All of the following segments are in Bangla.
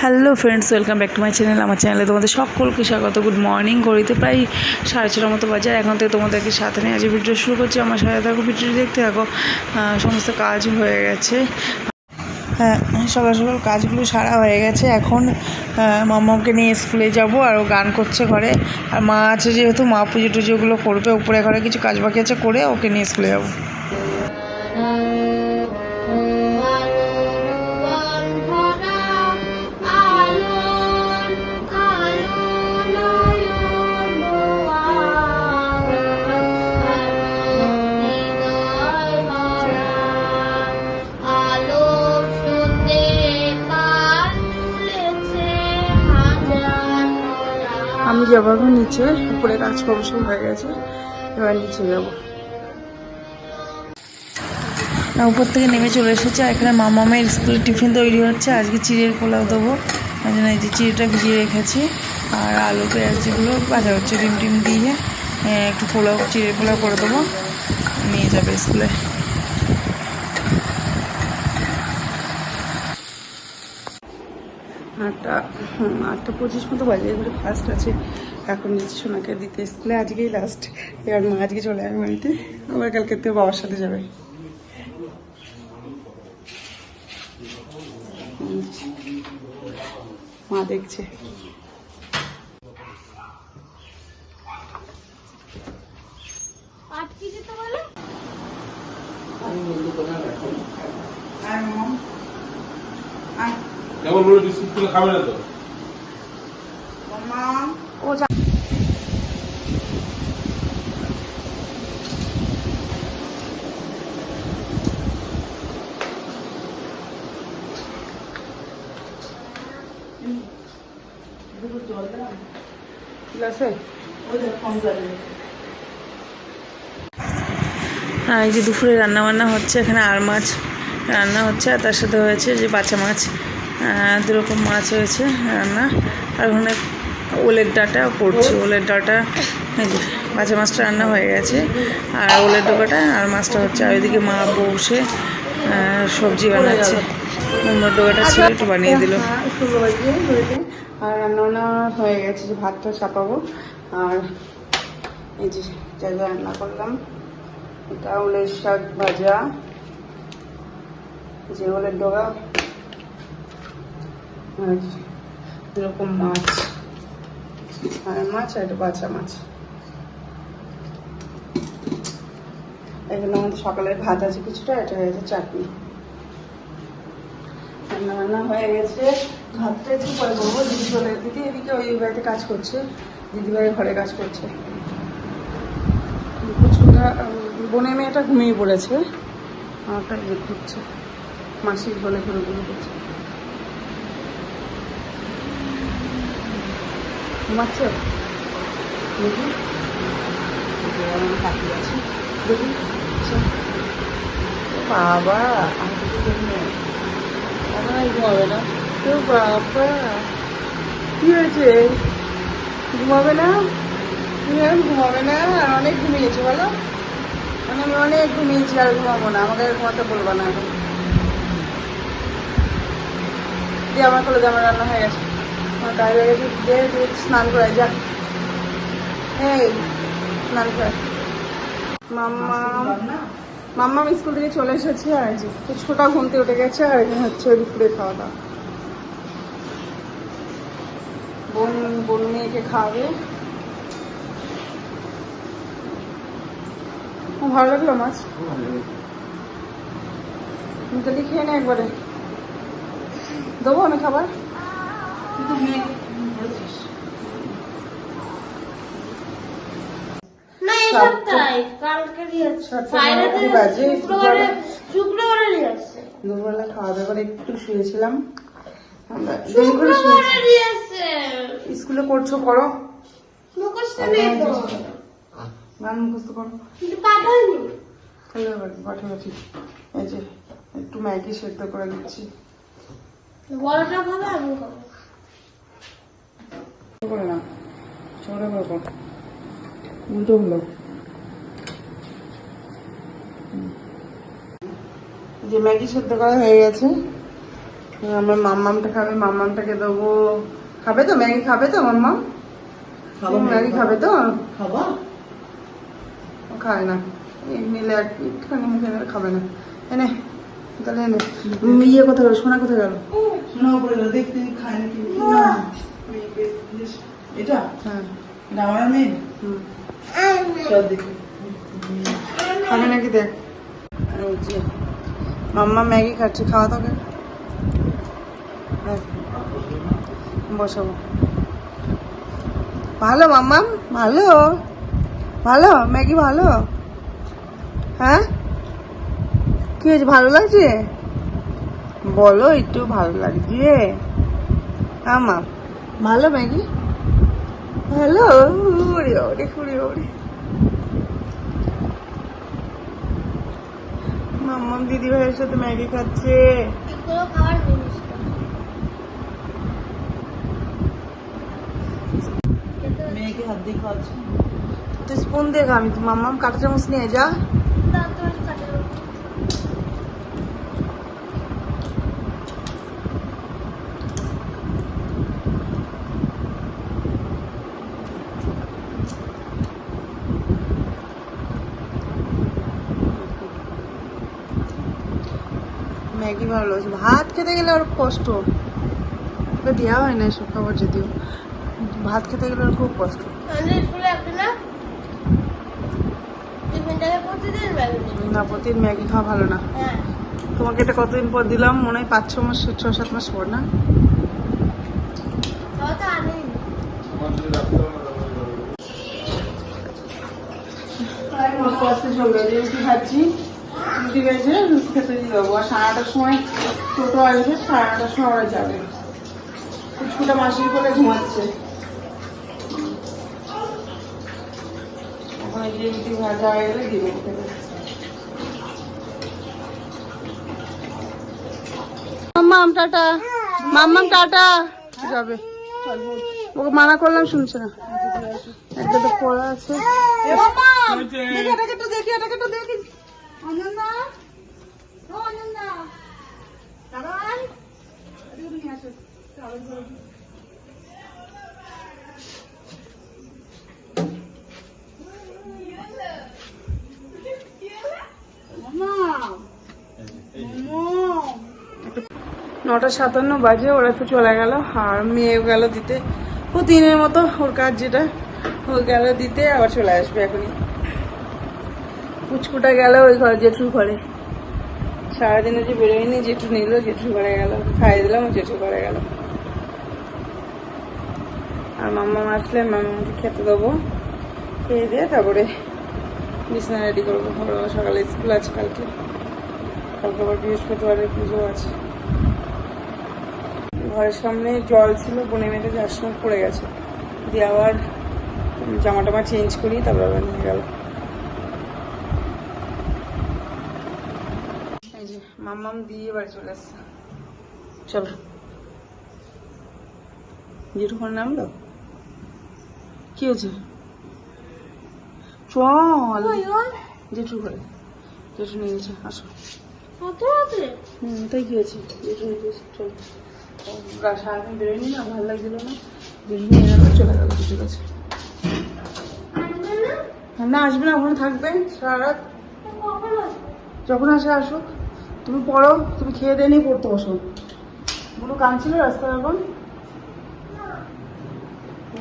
Hello friends, welcome back to my channel. আমার চ্যানেলে তোমাদের সকলকে স্বাগত। Good morning. ঘড়িতে প্রায় 6:30টার মতো বাজে। এখন থেকে তোমাদেরকে সাথে নিয়ে আজ ভিডিও শুরু করছি। আমার সাথে থাকো, ভিডিওটি দেখতে থাকো। সমস্ত কাজ হয়ে গেছে। হ্যাঁ, সকাল সকাল কাজগুলো সারা হয়ে গেছে। এখন মামাকে নিয়ে স্কুলে যাব, আর ও গান করছে ঘরে। আর মা আছে যেহেতু, মা পুজো টুজোগুলো করবে। উপরে ঘরে কিছু কাজ বাকি আছে, করে ওকে নিয়ে স্কুলে যাবো। আমি যাবো এখন নিচে, উপরে কাজকর্ম সব হয়ে গেছে, এবার নিচে যাবো। উপর থেকে নেমে চলে এসেছে। এখানে মামামের স্কুলে টিফিন তৈরি হচ্ছে। আজকে চিড়ের পোলাও দেবো, ওই জন্য এই যে চিড়েটা ভিজিয়ে রেখেছি। আর আলু পেঁয়াজ যেগুলো ভাজা হচ্ছে, ডিম টিম দিয়ে একটু পোলাও, চিড়ের পোলাও করে দেবো, নিয়ে যাবে স্কুলে। 8:25 মতো বাজে, এগুলো ফার্স্ট আছে। এখন নিচে সোনাকে দিতে স্কুলে, আজকেই লাস্ট। এবার মা আজকে চলে যাবে বাড়িতে, আবার কালকে থেকে বাবার সাথে যাবে। মা দেখছে। কেমন বলে বিস্কুট করে খাবে না তো? ও এই যে দুপুরে রান্না বান্না হচ্ছে। এখানে আর মাছ রান্না হচ্ছে, আর তার সাথে হয়েছে যে বাচ্চা মাছ, দুরকম মাছ হয়েছে রান্না। আর ওখানে ওলের ডাঁটা করছে। ওলের ডাঁটা, এই যে বাচ্চা মাছটা রান্না হয়ে গেছে, আর ওলের ডোকাটা আর মাছটা হচ্ছে। আর ওইদিকে মা বসে সবজি বানাচ্ছে। কুমড়োর ডোকাটা ছিল, একটু বানিয়ে দিল। আর রান্না বান্না হয়ে গেছে, যে ভাতটা চাপাবো। আর এই যে যা যা রান্না করলাম, এটা ওলের শাক ভাজা, যে ওলের ডগা, আর দুরকম মাছ, আর মাছ আর একটা বাচ্চা মাছ। এগুলো আমাদের সকালের ভাত আছে কিছুটা, এটা হয়েছে চাটনি। রান্না বান্না হয়ে গেছে। ভাতটা একটু পরে করবো। দিদি চলে, দিদি এদিকে ওই বাড়িতে কাজ করছে, দিদিভাইয়ের ঘরে কাজ করছে। বোনের মেয়েটা ঘুমিয়ে পড়েছে, আমারটা ইয়ে করছে, মাসির বলে ঘুরে ঘুরে করছে। ঘুমাচ্ছে দেখি, হাতি আছে দেখি। বাবা আমার ঘুমাবে না তো? বাবা কি হয়েছে, ঘুমাবে না? তুমি এখন ঘুমাবে না? আর অনেক ঘুমিয়েছো বলো, মানে আমি অনেক ঘুমিয়েছি, আর ঘুমাবো না। আমাকে ঘুমাতে বলবো না এখন। দিয়ে আমার কোলে আমার রান্না হয়ে গেছে, আমার কাজ হয়ে গেছে। দিয়ে স্নান করাই যাক, এই স্নান করাই। মাম্মা স্কুল থেকে চলে এসেছে, আর যে ছোটা ঘুমতে উঠে গেছে। আর এখানে হচ্ছে দুপুরে খাওয়া দাওয়া। বোন মেয়েকে খাওয়াবে। ভালো লাগলো মাছ, তুমি তো খেয়ে না একবারে। দেবো আমি খাবার, কিন্তু মেয়ে দুপুরবেলা খাওয়া দাওয়া করে একটু শুয়েছিলাম। স্কুলে করছো, করো গান মুখস্থ করো। পাঠাচ্ছি। এই যে একটু ম্যাগি সেদ্ধ করে দিচ্ছি। করে না, ছোট করে উল্টো হলো। যে ম্যাগি সেদ্ধ করা হয়ে গেছে, আমার মাম্মামটা খাবে, মাম্মামটাকে দেবো। খাবে তো ম্যাগি? খাবে তো মাম্মাম? ম্যাগি খাবে তো? খাবা? ও খায় না, নিলে একটুখানি মুখে নেবে, খাবে না। এনে তাহলে এনে ইয়ে কোথায় গেল, সোনা কোথায় গেল? শোনা উপরে গেল, দেখতে খায় নাকি এটা? হ্যাঁ এটা আমার মেয়ে। চল দেখি খাবে নাকি দেখ। এই যে মাম্মা ম্যাগি খাচ্ছে, খাওয়া তোকে বসাবো। ভালো মাম্মাম, ভালো ভালো ম্যাগি ভালো। হ্যাঁ কি হয়েছে, ভালো লাগছে? বলো একটু ভালো লাগছে। আমা ভালো ম্যাগি ভালো। ওরে ওরে ওরে ওরে মাম্মাম দিদি ভাইয়ের সাথে ম্যাগি খাচ্ছে। মেয়েকে হাত দিয়ে খাওয়াচ্ছি। তুই স্পুন দিয়ে খা, আমি মাম্মাম কাঁটা চামচ নিয়ে যা। ম্যাগি ভালো লাগছে, ভাত খেতে গেলে ওর কষ্ট, ওকে দেওয়া হয় না এসব খাবার, যদিও ভাত খেতে গেলে ওর খুব কষ্ট। না প্রতিদিন ম্যাগি খাওয়া ভালো না। তোমাকে এটা কতদিন পর দিলাম, মনে হয় 5-6 মাস 6-7 মাস পর না? তোমার যদি রাখতে হবে না, রুটি খাচ্ছি, রুটি বেজে রুটি খেতে দিয়ে দেবো। আর 8:30টার সময় টোটো আসবে, 8:30টার সময় ওরা যাবে। কুচকুটা মাসির কোলে ঘুমাচ্ছে। এখন এই যে রুটি ভাজা হয়ে গেলে দিবে খেতে। মাম্মাম টাটা, মাম্মাম টাটা যাবে। ওকে মানা করলাম শুনছে না, একটা তো পড়া আছে। দেখি এটাকে একটু দেখি, এটাকে একটু দেখি। অনন্যা, ও অনন্যা, দাঁড়ান, এদিকে নিয়ে আসো। মামা 9:57 বাজে, ওরা তো চলে গেল। আর মেয়েও গেল দিতে, ও দিনের মতো ওর কাজ যেটা, ও গেল দিতে, আবার চলে আসবে এখনই। পুচকুটা গেল ওই ঘরে, জেঠুর ঘরে। সারাদিনে যে বেরোয়নি, জেঠু নিল, জেঠুর ঘরে গেল, খাইয়ে দিলাম, ও জেঠুর ঘরে গেল। আর মাম্মা আসলে মাম্মাকে খেতে দেবো, খেয়ে দিয়ে তারপরে বিছানা রেডি করবো। সকালে স্কুল আছে কালকে, কালকে আবার বৃহস্পতিবারের পুজো আছে। ঘরের সামনে জল ছিল, বনে মেয়েটা যার সময় পড়ে গেছে, দিয়ে আবার জামা টামা চেঞ্জ করি, তারপর আবার নিয়ে গেল। এই যে মাম্মাম দিয়ে বাড়ি চলে আসছে। চলো, জেঠু ফোন নামলো, কি হয়েছে? চল জেঠু ঘরে, জেঠু নিয়ে গেছে, আসো। তাই কি হয়েছে, জেঠু নিয়ে গেছে, চলো। সারাদিন বেরোয়নি না, ভালো লাগছিল না, জেঠু নিয়ে গেল, চলে গেল জেঠুর কাছে। না আসবে না, ওখানে থাকবে সারা রাত, যখন আসে আসুক। তুমি পড়ো, তুমি খেয়ে দিয়ে নিয়ে পড়তে বসো। কোনো কান ছিল রাস্তায় এখন?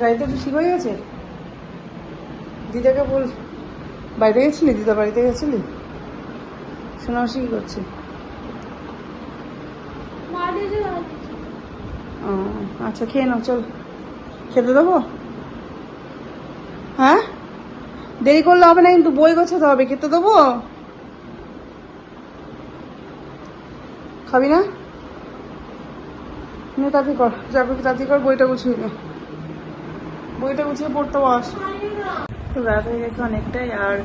গাড়িতে একটু ঠিক হয়ে গেছে? দিদাকে বল, বাইরে গেছিলি, দিদা বাড়িতে গেছিলি? সোনামাসি কি করছে? ও আচ্ছা, খেয়ে নাও, চল খেতে দেবো। হ্যাঁ দেরি করলে হবে না কিন্তু, বই গোছাতে হবে, খেতে দেবো। খাবি না? তাড়াতাড়ি কর, যাবে তাড়াতাড়ি কর, বইটা গুছিয়ে নে, বইটা গুছিয়ে পড়তে বস। তো রাত হয়ে গেছে অনেকটাই, আর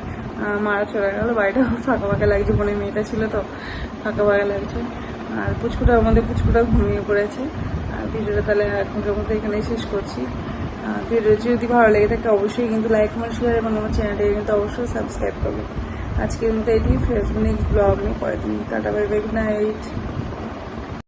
মারা চলে গেল, বাড়িটা ফাঁকা ফাঁকা লাগছে, বোনে মেয়েটা ছিল তো ফাঁকা ফাঁকা লাগছে। আর পুচকুটা, আমাদের পুচকুটা ঘুমিয়ে পড়েছে। আর ভিডিওটা তাহলে এখনকার মধ্যে এখানেই শেষ করছি। ভিডিও যদি ভালো লেগে থাকে অবশ্যই কিন্তু লাইক কমেন্ট শেয়ার, এবং আমার চ্যানেলটাকে কিন্তু অবশ্যই সাবস্ক্রাইব করবে। আজকের মতো এটি, ফেসবুক নেক্সট ব্লগ নিয়ে পরের দিন। Tata, bye bye, good night.